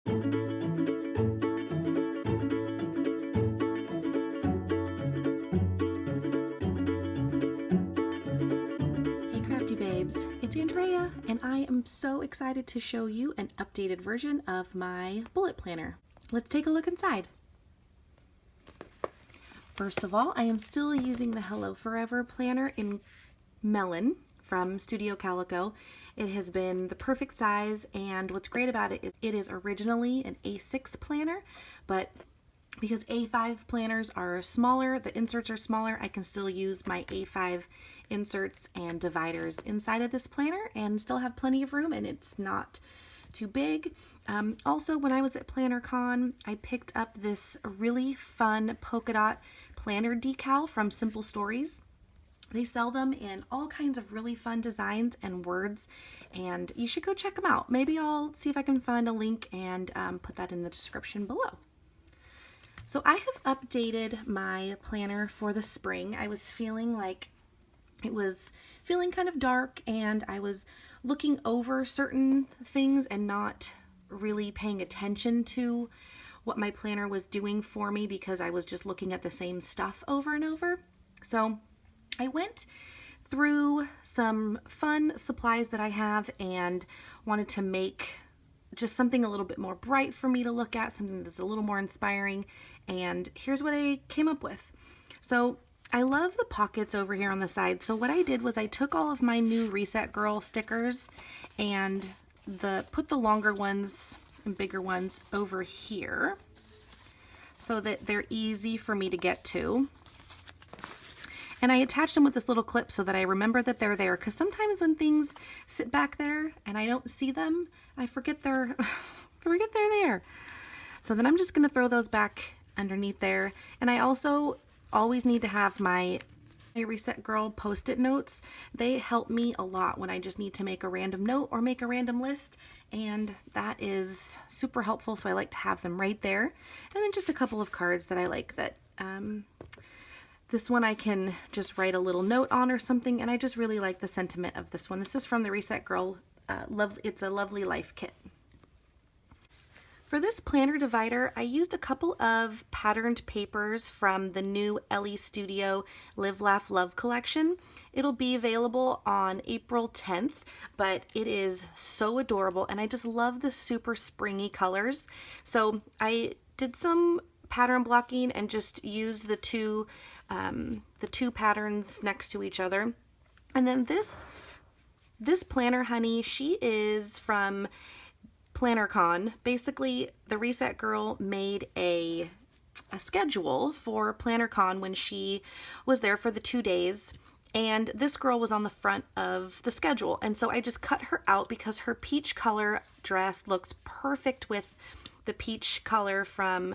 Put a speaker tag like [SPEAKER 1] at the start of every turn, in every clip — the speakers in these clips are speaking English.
[SPEAKER 1] Hey crafty babes, it's Andrea, and I am so excited to show you an updated version of my bullet planner. Let's take a look inside. First of all, I am still using the Hello Forever planner in Melon from Studio Calico. It has been the perfect size, and what's great about it is it is originally an A6 planner, but because A5 planners are smaller, the inserts are smaller, I can still use my A5 inserts and dividers inside of this planner and still have plenty of room, and it's not too big. Also, when I was at PlannerCon, I picked up this really fun polka dot planner decal from Simple Stories. They sell them in all kinds of really fun designs and words, and you should go check them out. Maybe I'll see if I can find a link and put that in the description below. So I have updated my planner for the spring. I was feeling like it was feeling kind of dark, and I was looking over certain things and not really paying attention to what my planner was doing for me because I was just looking at the same stuff over and over. So I went through some fun supplies that I have and wanted to make just something a little bit more bright for me to look at, something that's a little more inspiring, and here's what I came up with. So I love the pockets over here on the side, so what I did was I took all of my new Reset Girl stickers and put the longer ones and bigger ones over here so that they're easy for me to get to. And I attached them with this little clip so that I remember that they're there, because sometimes when things sit back there and I don't see them, I forget they're there. So then I'm just going to throw those back underneath there. And I also always need to have my Reset Girl post-it notes. They help me a lot when I just need to make a random note or make a random list, and that is super helpful, so I like to have them right there. And then just a couple of cards that I like that this one I can just write a little note on or something, and I just really like the sentiment of this one. This is from the Reset Girl. It's a Lovely Life kit. For this planner divider, I used a couple of patterned papers from the new Ellie Studio Live, Laugh, Love collection. It'll be available on April 10th, but it is so adorable, and I just love the super springy colors. So I did some pattern blocking and just used the two patterns next to each other. And then this planner honey, she is from PlannerCon. Basically, the Reset Girl made a schedule for PlannerCon when she was there for the 2 days, and this girl was on the front of the schedule, and so I just cut her out because her peach color dress looked perfect with the peach color from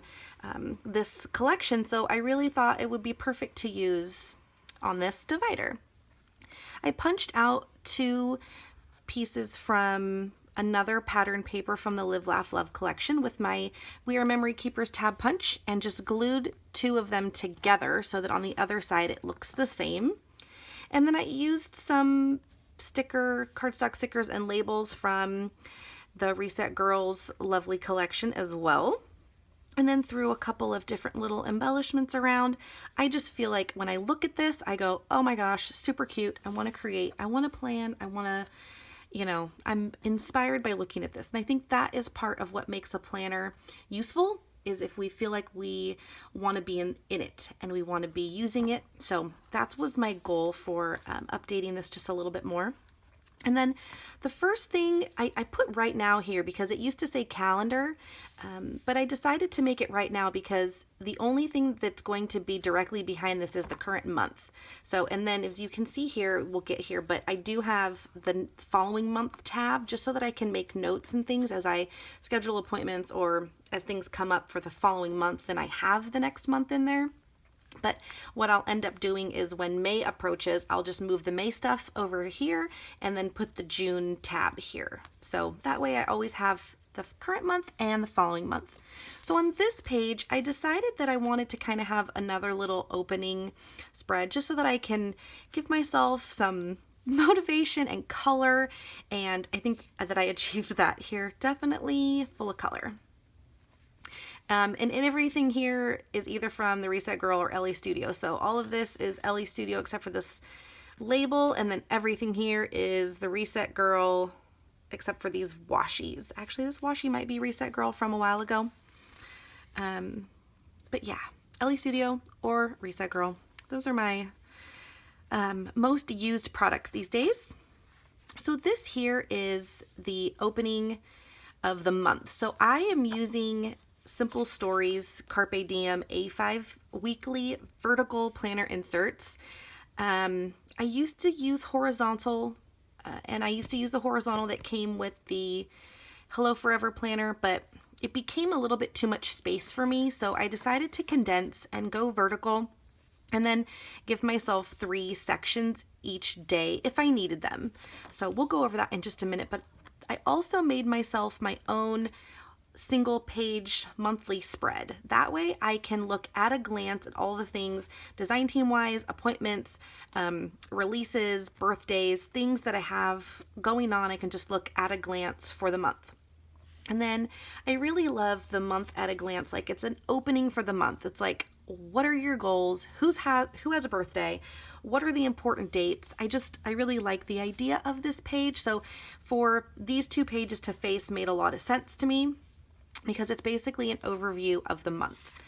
[SPEAKER 1] this collection, so I really thought it would be perfect to use on this divider. I punched out 2 pieces from another pattern paper from the Live, Laugh, Love collection with my We Are Memory Keepers tab punch and just glued 2 of them together so that on the other side it looks the same. And then I used some cardstock stickers and labels from the Reset Girls Lovely collection as well. And then threw a couple of different little embellishments around. I just feel like when I look at this, I go, oh my gosh, super cute. I want to create, I want to plan, I want to, I'm inspired by looking at this. And I think that is part of what makes a planner useful, is if we feel like we want to be in it and we want to be using it. So that was my goal for updating this just a little bit more. And then the first thing I put right now here because it used to say calendar, but I decided to make it right now because the only thing that's going to be directly behind this is the current month. So, and then as you can see here, we'll get here, but I do have the following month tab just so that I can make notes and things as I schedule appointments or as things come up for the following month, then I have the next month in there. But what I'll end up doing is when May approaches, I'll just move the May stuff over here and then put the June tab here. So that way I always have the current month and the following month. So on this page, I decided that I wanted to kind of have another little opening spread just so that I can give myself some motivation and color. And I think that I achieved that here. Definitely full of color. And everything here is either from the Reset Girl or LA Studio. So all of this is LA Studio except for this label, and then everything here is the Reset Girl except for these washies. Actually, this washi might be Reset Girl from a while ago. But yeah, LA Studio or Reset Girl. Those are my most used products these days. So this here is the opening of the month. So I am using Simple Stories Carpe Diem A5 weekly vertical planner inserts. I used to use horizontal, and I used to use the horizontal that came with the Hello Forever planner, but it became a little bit too much space for me, so I decided to condense and go vertical and then give myself 3 sections each day if I needed them. So we'll go over that in just a minute, but I also made myself my own single page monthly spread. That way I can look at a glance at all the things design team wise, appointments, releases, birthdays, things that I have going on. I can just look at a glance for the month. And then I really love the month at a glance. Like, it's an opening for the month. It's like, what are your goals? Who has a birthday? What are the important dates? I really like the idea of this page. So for these 2 pages to face made a lot of sense to me because it's basically an overview of the month.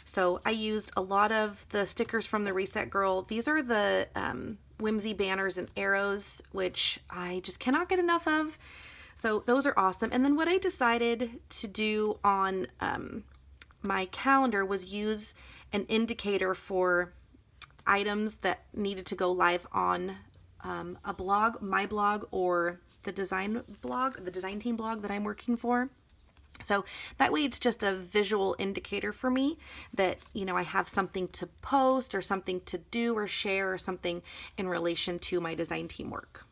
[SPEAKER 1] So I used a lot of the stickers from the Reset Girl. These are the whimsy banners and arrows, which I just cannot get enough of. So those are awesome. And then what I decided to do on my calendar was use an indicator for items that needed to go live on a blog, my blog, or the design blog, the design team blog that I'm working for. So that way it's just a visual indicator for me that, I have something to post or something to do or share or something in relation to my design team work.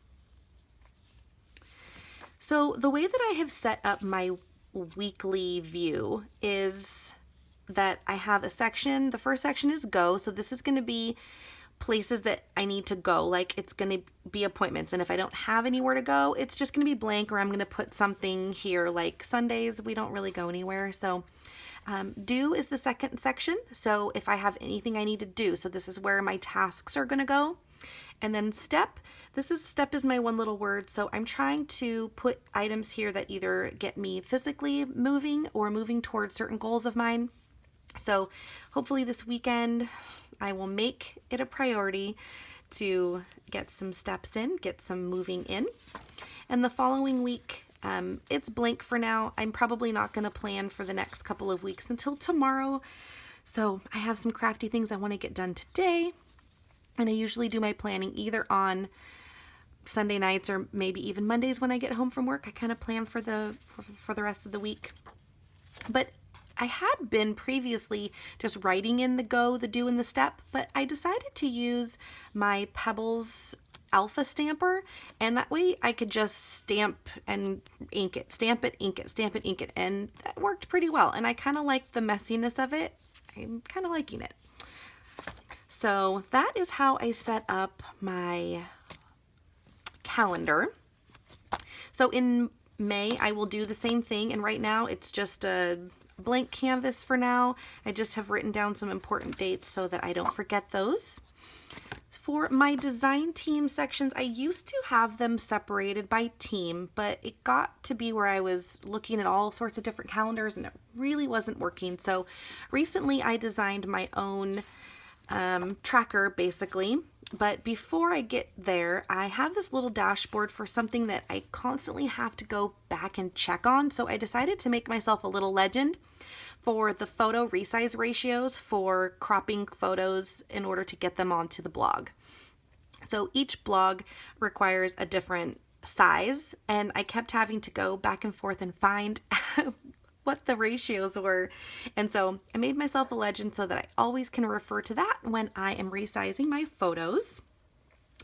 [SPEAKER 1] So the way that I have set up my weekly view is that I have a section. The first section is go. So this is going to be places that I need to go. Like, it's going to be appointments. And if I don't have anywhere to go, it's just going to be blank, or I'm going to put something here. Like Sundays, we don't really go anywhere. So do is the second section. So if I have anything I need to do, so this is where my tasks are going to go. And then step is my one little word. So I'm trying to put items here that either get me physically moving or moving towards certain goals of mine. So hopefully this weekend I will make it a priority to get some steps in, get some moving in. And the following week, it's blank for now. I'm probably not going to plan for the next couple of weeks until tomorrow. So I have some crafty things I want to get done today. And I usually do my planning either on Sunday nights or maybe even Mondays when I get home from work. I kind of plan for the rest of the week. But I had been previously just writing in the go, the do, and the step, but I decided to use my Pebbles Alpha stamper, and that way I could just stamp and ink it, stamp it, ink it, stamp it, ink it, and that worked pretty well. And I kind of like the messiness of it. I'm kind of liking it. So that is how I set up my calendar. So in May, I will do the same thing, and right now it's just a blank canvas for now. I just have written down some important dates so that I don't forget those. For my design team sections, I used to have them separated by team, but it got to be where I was looking at all sorts of different calendars and it really wasn't working. So recently I designed my own tracker basically. But before I get there, I have this little dashboard for something that I constantly have to go back and check on. So I decided to make myself a little legend for the photo resize ratios for cropping photos in order to get them onto the blog. So each blog requires a different size, and I kept having to go back and forth and find what the ratios were. And so I made myself a legend so that I always can refer to that when I am resizing my photos.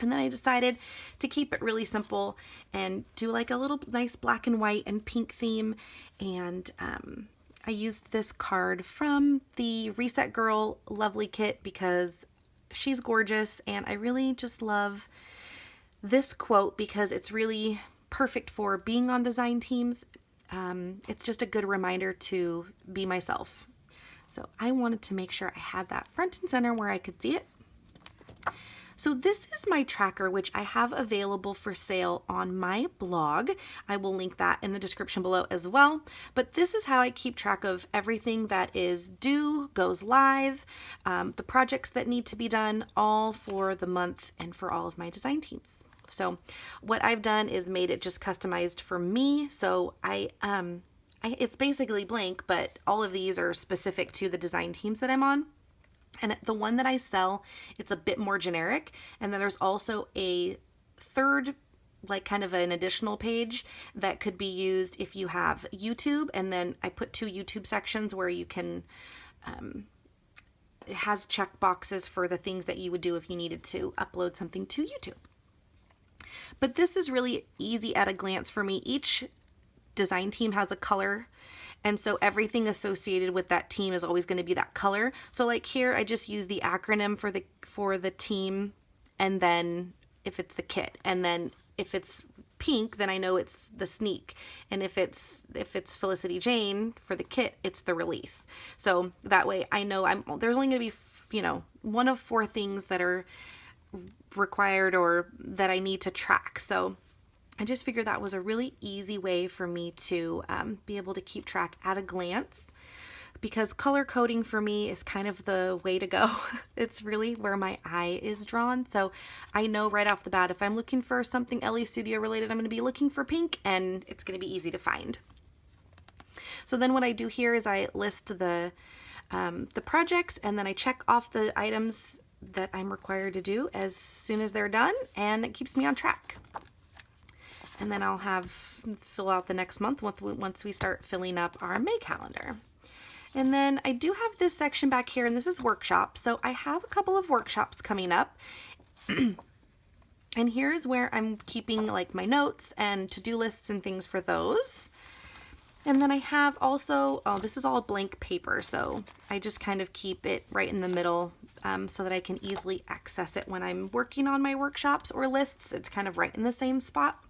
[SPEAKER 1] And then I decided to keep it really simple and do like a little nice black and white and pink theme. And I used this card from the Reset Girl Lovely Kit because she's gorgeous, and I really just love this quote because it's really perfect for being on design teams. It's just a good reminder to be myself So I wanted to make sure I had that front and center where I could see it. So this is my tracker, which I have available for sale on my blog. I will link that in the description below as well. But this is how I keep track of everything that is due, goes live, the projects that need to be done, all for the month and for all of my design teams. So what I've done is made it just customized for me. So it's basically blank, but all of these are specific to the design teams that I'm on. And the one that I sell, it's a bit more generic. And then there's also a third, like kind of an additional page that could be used if you have YouTube. And then I put 2 YouTube sections where you can, it has check boxes for the things that you would do if you needed to upload something to YouTube. But this is really easy at a glance for me. Each design team has a color. And so everything associated with that team is always going to be that color. So like here, I just use the acronym for the team, and then if it's the kit, and then if it's pink, then I know it's the sneak. And if it's Felicity Jane for the kit, it's the release. So that way I know there's only going to be, 1 of 4 things that are required or that I need to track. So I just figured that was a really easy way for me to be able to keep track at a glance, because color coding for me is kind of the way to go. It's really where my eye is drawn. So I know right off the bat, if I'm looking for something LE Studio related, I'm going to be looking for pink, and it's going to be easy to find. So then what I do here is I list the projects, and then I check off the items that I'm required to do as soon as they're done, and it keeps me on track. And then I'll fill out the next month once we start filling up our May calendar. And then I do have this section back here, and this is workshops. So I have a couple of workshops coming up. And here's where I'm keeping like my notes and to-do lists and things for those. And then I have also, this is all blank paper. So I just kind of keep it right in the middle so that I can easily access it when I'm working on my workshops or lists. It's kind of right in the same spot.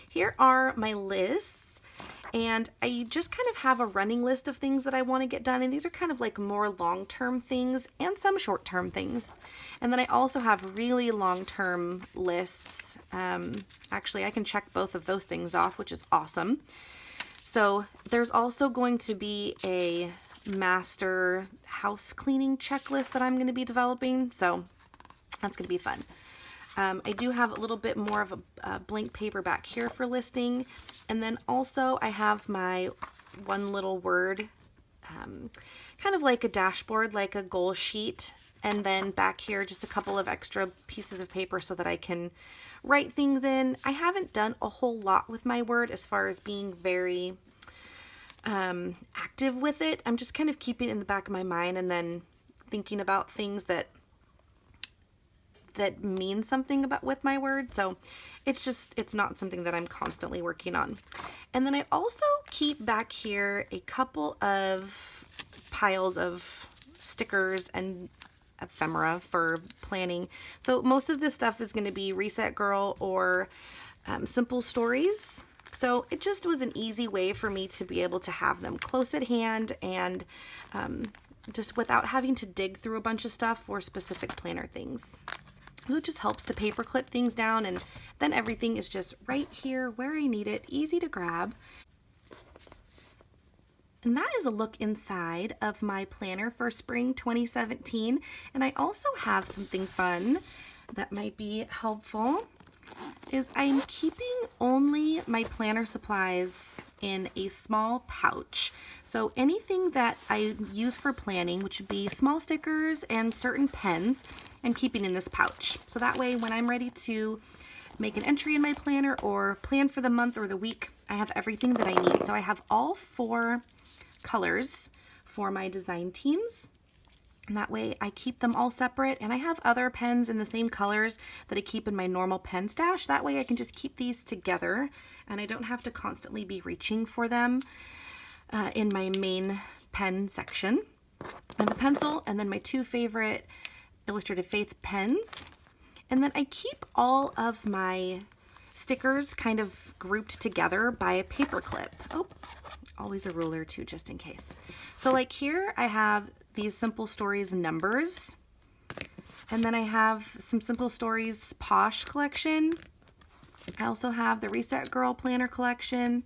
[SPEAKER 1] Here are my lists, and I just kind of have a running list of things that I want to get done, and these are kind of like more long-term things and some short-term things. And then I also have really long-term lists. Actually, I can check both of those things off, which is awesome. So there's also going to be a master house cleaning checklist that I'm going to be developing, so that's going to be fun. I do have a little bit more of a blank paper back here for listing. And then also I have my one little word, kind of like a dashboard, like a goal sheet. And then back here, just a couple of extra pieces of paper so that I can write things in. I haven't done a whole lot with my Word as far as being very active with it. I'm just kind of keeping it in the back of my mind and then thinking about things that mean something with my Word. So it's not something that I'm constantly working on. And then I also keep back here a couple of piles of stickers and ephemera for planning. So most of this stuff is going to be Reset Girl or simple stories. So it just was an easy way for me to be able to have them close at hand and just without having to dig through a bunch of stuff for specific planner things. So it just helps to paper clip things down, and then everything is just right here where I need it, easy to grab. And that is a look inside of my planner for spring 2017. And I also have something fun that might be helpful. Is I'm keeping only my planner supplies in a small pouch. So anything that I use for planning, which would be small stickers and certain pens, I'm keeping in this pouch. So that way when I'm ready to make an entry in my planner or plan for the month or the week, I have everything that I need. So I have all 4 colors for my design teams. And that way I keep them all separate, and I have other pens in the same colors that I keep in my normal pen stash. That way I can just keep these together and I don't have to constantly be reaching for them in my main pen section. And the pencil, and then my 2 favorite Illustrated Faith pens. And then I keep all of my stickers kind of grouped together by a paper clip. Oh, always a ruler too, just in case. So like here I have these Simple Stories numbers, and then I have some Simple Stories Posh collection. I also have the Reset Girl Planner collection.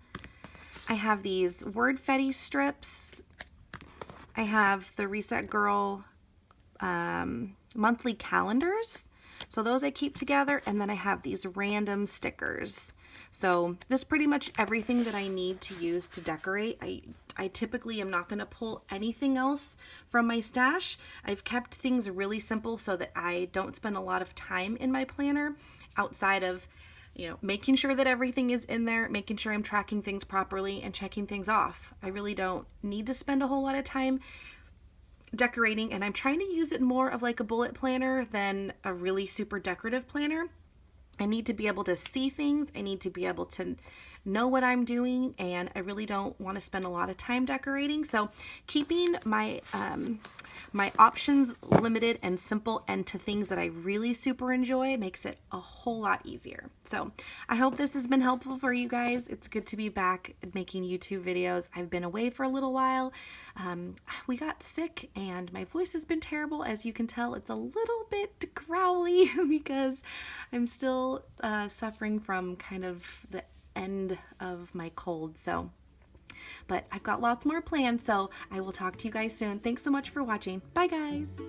[SPEAKER 1] I have these Wordfetti strips. I have the Reset Girl monthly calendars. So those I keep together, and then I have these random stickers. So this is pretty much everything that I need to use to decorate. I typically am not going to pull anything else from my stash. I've kept things really simple so that I don't spend a lot of time in my planner outside of, you know, making sure that everything is in there, making sure I'm tracking things properly and checking things off. I really don't need to spend a whole lot of time decorating, and I'm trying to use it more of like a bullet planner than a really super decorative planner. I need to be able to see things. I need to be able to know what I'm doing, and I really don't want to spend a lot of time decorating. So keeping my my options limited and simple and to things that I really super enjoy makes it a whole lot easier. So I hope this has been helpful for you guys. It's good to be back making YouTube videos. I've been away for a little while. We got sick and my voice has been terrible. As you can tell, it's a little bit growly because I'm still suffering from kind of the end of my cold. But I've got lots more planned, so I will talk to you guys soon. Thanks so much for watching. Bye, guys.